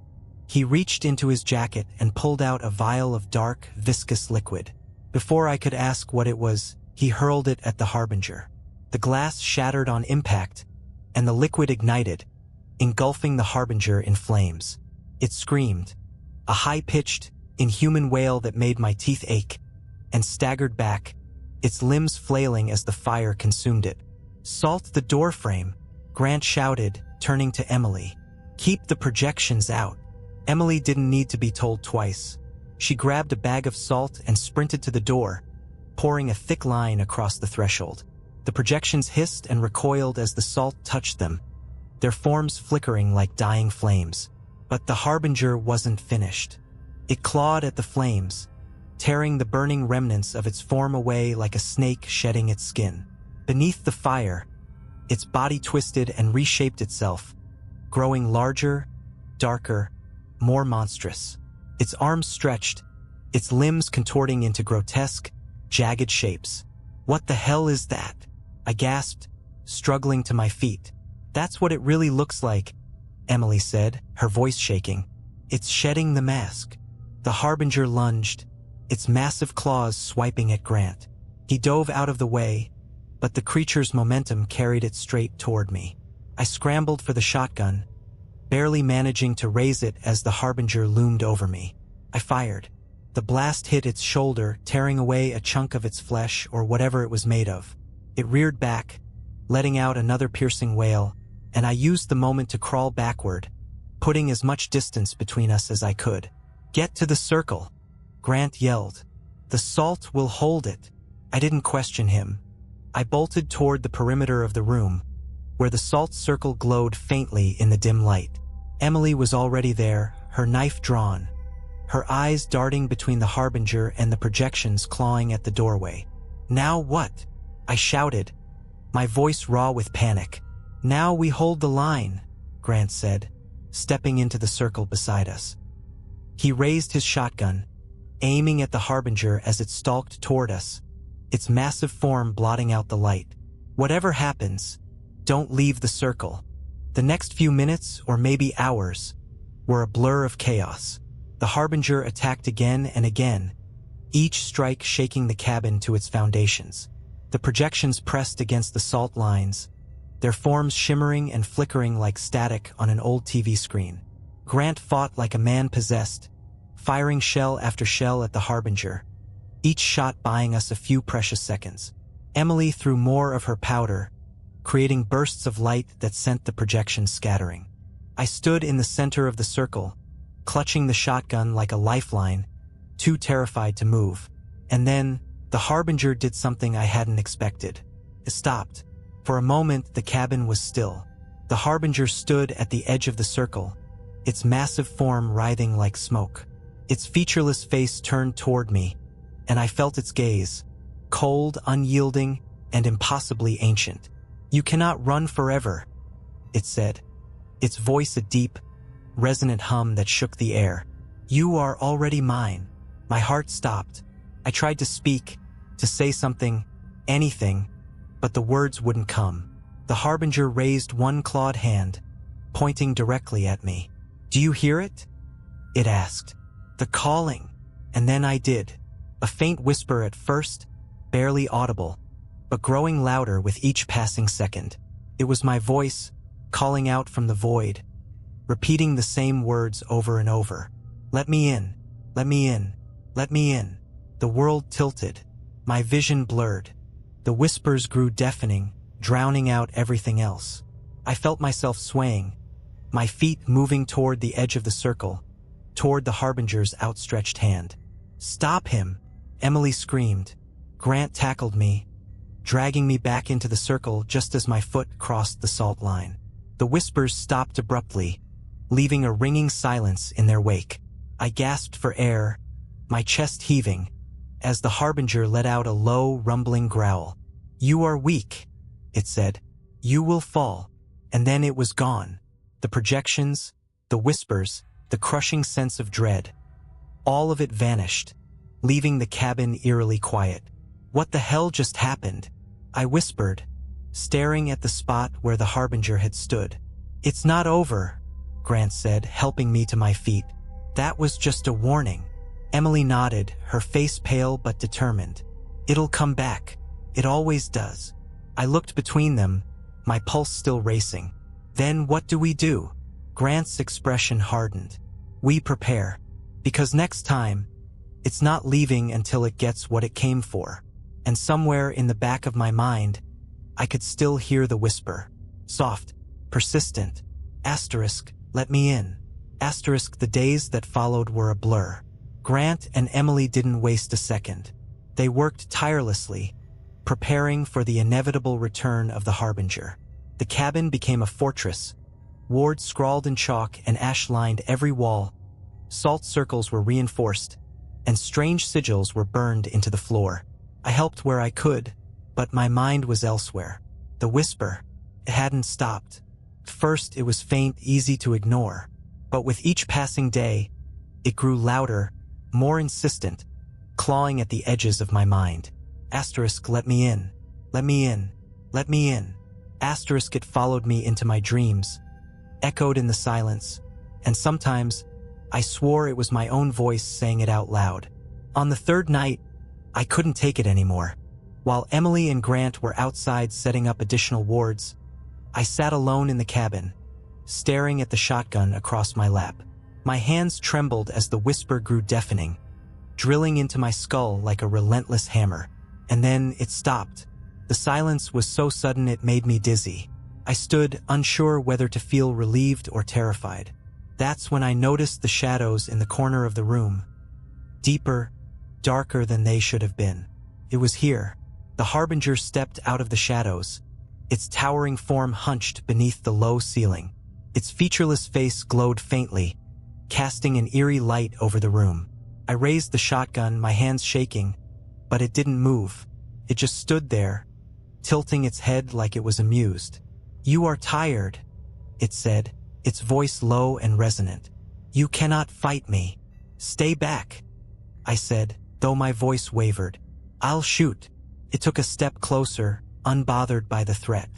He reached into his jacket and pulled out a vial of dark, viscous liquid. Before I could ask what it was, he hurled it at the Harbinger. The glass shattered on impact, and the liquid ignited, engulfing the Harbinger in flames. It screamed, a high-pitched, inhuman wail that made my teeth ache, and staggered back, its limbs flailing as the fire consumed it. "Salt the doorframe," Grant shouted, turning to Emily. "Keep the projections out." Emily didn't need to be told twice. She grabbed a bag of salt and sprinted to the door, pouring a thick line across the threshold. The projections hissed and recoiled as the salt touched them, their forms flickering like dying flames. But the Harbinger wasn't finished. It clawed at the flames, tearing the burning remnants of its form away like a snake shedding its skin. Beneath the fire, its body twisted and reshaped itself, growing larger, darker, more monstrous. Its arms stretched, its limbs contorting into grotesque, jagged shapes. "What the hell is that?" I gasped, struggling to my feet. "That's what it really looks like," Emily said, her voice shaking. "It's shedding the mask." The Harbinger lunged, its massive claws swiping at Grant. He dove out of the way, but the creature's momentum carried it straight toward me. I scrambled for the shotgun, barely managing to raise it as the Harbinger loomed over me. I fired. The blast hit its shoulder, tearing away a chunk of its flesh or whatever it was made of. It reared back, letting out another piercing wail, and I used the moment to crawl backward, putting as much distance between us as I could. "Get to the circle," Grant yelled. "The salt will hold it." I didn't question him. I bolted toward the perimeter of the room, where the salt circle glowed faintly in the dim light. Emily was already there, her knife drawn, her eyes darting between the Harbinger and the projections clawing at the doorway. "Now what?" I shouted, my voice raw with panic. "Now we hold the line," Grant said, stepping into the circle beside us. He raised his shotgun, aiming at the Harbinger as it stalked toward us, its massive form blotting out the light. "Whatever happens, don't leave the circle." The next few minutes, or maybe hours, were a blur of chaos. The Harbinger attacked again and again, each strike shaking the cabin to its foundations. The projections pressed against the salt lines, their forms shimmering and flickering like static on an old TV screen. Grant fought like a man possessed, firing shell after shell at the Harbinger, each shot buying us a few precious seconds. Emily threw more of her powder, creating bursts of light that sent the projections scattering. I stood in the center of the circle, clutching the shotgun like a lifeline, too terrified to move. And then, the Harbinger did something I hadn't expected. It stopped. For a moment, the cabin was still. The Harbinger stood at the edge of the circle, its massive form writhing like smoke. Its featureless face turned toward me, and I felt its gaze, cold, unyielding, and impossibly ancient. "You cannot run forever," it said, its voice a deep, resonant hum that shook the air. "You are already mine." My heart stopped. I tried to speak, to say something, anything, but the words wouldn't come. The Harbinger raised one clawed hand, pointing directly at me. "Do you hear it?" it asked. "The calling." And then I did. A faint whisper at first, barely audible, but growing louder with each passing second. It was my voice, calling out from the void, repeating the same words over and over. "Let me in, let me in, let me in." The world tilted, my vision blurred. The whispers grew deafening, drowning out everything else. I felt myself swaying, my feet moving toward the edge of the circle, toward the Harbinger's outstretched hand. "Stop him!" Emily screamed. Grant tackled me, dragging me back into the circle just as my foot crossed the salt line. The whispers stopped abruptly, leaving a ringing silence in their wake. I gasped for air, my chest heaving, as the Harbinger let out a low, rumbling growl. "You are weak," it said. "You will fall." And then it was gone. The projections, the whispers, the crushing sense of dread. All of it vanished, leaving the cabin eerily quiet. "What the hell just happened?" I whispered, staring at the spot where the Harbinger had stood. "It's not over," Grant said, helping me to my feet. "That was just a warning." Emily nodded, her face pale but determined. "It'll come back. It always does." I looked between them, my pulse still racing. "Then what do we do?" Grant's expression hardened. "We prepare. Because next time, it's not leaving until it gets what it came for." And somewhere in the back of my mind, I could still hear the whisper. Soft, persistent. Asterisk, "Let me in." Asterisk, the days that followed were a blur. Grant and Emily didn't waste a second. They worked tirelessly, preparing for the inevitable return of the Harbinger. The cabin became a fortress. Wards scrawled in chalk and ash lined every wall. Salt circles were reinforced, and strange sigils were burned into the floor. I helped where I could, but my mind was elsewhere. The whisper, it hadn't stopped. First, it was faint, easy to ignore. But with each passing day, it grew louder, more insistent, clawing at the edges of my mind. Asterisk, "Let me in. Let me in. Let me in." Asterisk, it followed me into my dreams, echoed in the silence, and sometimes I swore it was my own voice saying it out loud. On the third night, I couldn't take it anymore. While Emily and Grant were outside setting up additional wards, I sat alone in the cabin, staring at the shotgun across my lap. My hands trembled as the whisper grew deafening, drilling into my skull like a relentless hammer. And then it stopped. The silence was so sudden it made me dizzy. I stood, unsure whether to feel relieved or terrified. That's when I noticed the shadows in the corner of the room. Deeper, darker than they should have been. It was here. The Harbinger stepped out of the shadows, its towering form hunched beneath the low ceiling. Its featureless face glowed faintly, casting an eerie light over the room. I raised the shotgun, my hands shaking, but it didn't move. It just stood there, tilting its head like it was amused. "You are tired," it said, its voice low and resonant. "You cannot fight me. Stay back," I said, though my voice wavered. "I'll shoot." It took a step closer, unbothered by the threat.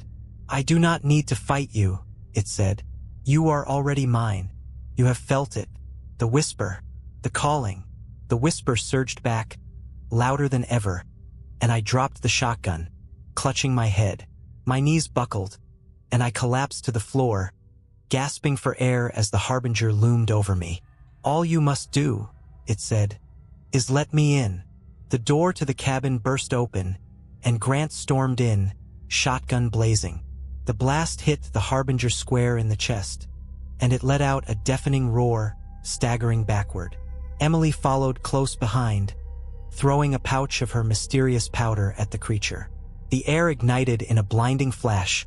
"I do not need to fight you," it said. "You are already mine. You have felt it. The whisper, the calling." The whisper surged back, louder than ever, and I dropped the shotgun, clutching my head. My knees buckled, and I collapsed to the floor, gasping for air as the harbinger loomed over me. "All you must do," it said, "is let me in." The door to the cabin burst open, and Grant stormed in, shotgun blazing. The blast hit the harbinger square in the chest, and it let out a deafening roar, staggering backward. Emily followed close behind, throwing a pouch of her mysterious powder at the creature. The air ignited in a blinding flash,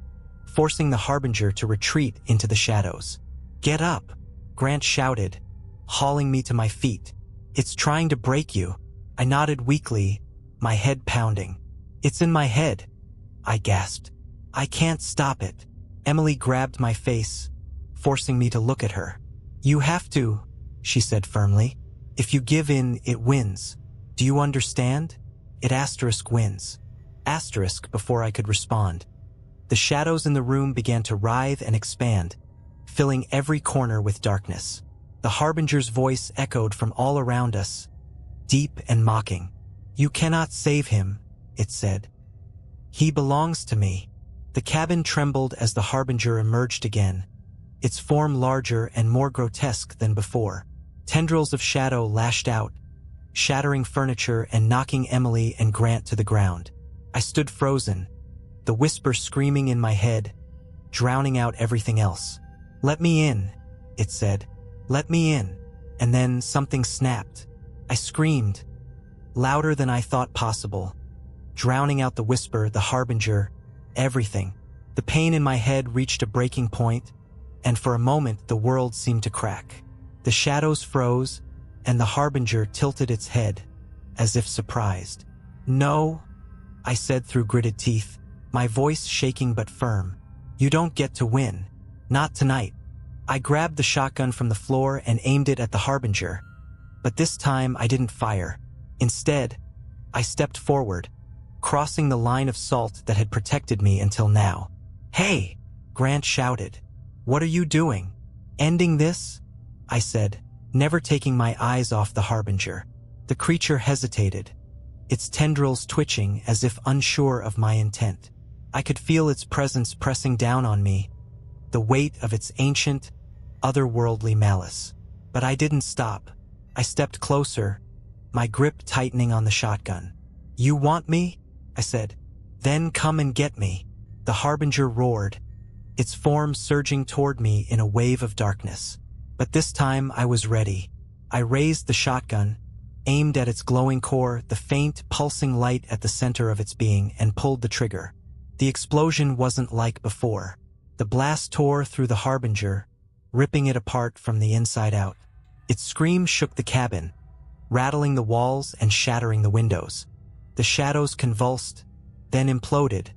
forcing the harbinger to retreat into the shadows. "Get up," Grant shouted, hauling me to my feet. "It's trying to break you." I nodded weakly, my head pounding. "It's in my head," I gasped. "I can't stop it." Emily grabbed my face, forcing me to look at her. "You have to," she said firmly. "If you give in, it wins. Do you understand? It wins." Before I could respond. The shadows in the room began to writhe and expand, filling every corner with darkness. The harbinger's voice echoed from all around us, deep and mocking. "You cannot save him," it said. "He belongs to me." The cabin trembled as the harbinger emerged again, its form larger and more grotesque than before. Tendrils of shadow lashed out, shattering furniture and knocking Emily and Grant to the ground. I stood frozen, the whisper screaming in my head, drowning out everything else. "Let me in," it said. "Let me in." And then something snapped. I screamed, louder than I thought possible, drowning out the whisper, the harbinger, everything. The pain in my head reached a breaking point, and for a moment the world seemed to crack. The shadows froze, and the harbinger tilted its head, as if surprised. "No," I said through gritted teeth, my voice shaking but firm. "You don't get to win. Not tonight." I grabbed the shotgun from the floor and aimed it at the harbinger, but this time I didn't fire. Instead, I stepped forward, crossing the line of salt that had protected me until now. "Hey!" Grant shouted. "What are you doing? Ending this?" I said, never taking my eyes off the harbinger. The creature hesitated, its tendrils twitching as if unsure of my intent. I could feel its presence pressing down on me, the weight of its ancient, otherworldly malice. But I didn't stop. I stepped closer, my grip tightening on the shotgun. "You want me?" I said. "Then come and get me." The harbinger roared, its form surging toward me in a wave of darkness. But this time I was ready. I raised the shotgun, aimed at its glowing core, the faint, pulsing light at the center of its being, and pulled the trigger. The explosion wasn't like before. The blast tore through the harbinger, ripping it apart from the inside out. Its scream shook the cabin, rattling the walls and shattering the windows. The shadows convulsed, then imploded,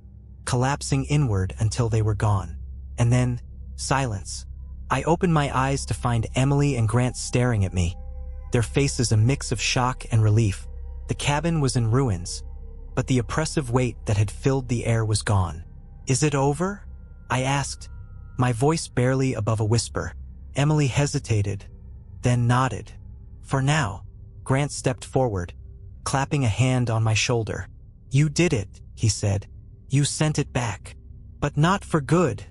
collapsing inward until they were gone. And then, silence. I opened my eyes to find Emily and Grant staring at me, their faces a mix of shock and relief. The cabin was in ruins, but the oppressive weight that had filled the air was gone. "Is it over?" I asked, my voice barely above a whisper. Emily hesitated, then nodded. "For now." Grant stepped forward, clapping a hand on my shoulder. "You did it," he said. "You sent it back." "But not for good,"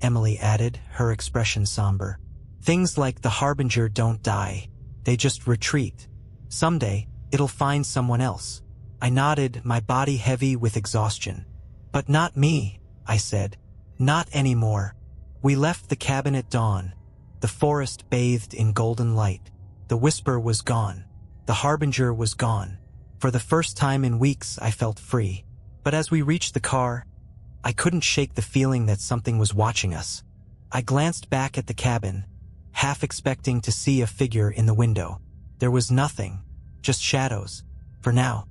Emily added, her expression somber. "Things like the harbinger don't die. They just retreat. Someday, it'll find someone else." I nodded, my body heavy with exhaustion. "But not me," I said. "Not anymore." We left the cabin at dawn, the forest bathed in golden light. The whisper was gone. The harbinger was gone. For the first time in weeks, I felt free. But as we reached the car, I couldn't shake the feeling that something was watching us. I glanced back at the cabin, half expecting to see a figure in the window. There was nothing, just shadows. For now.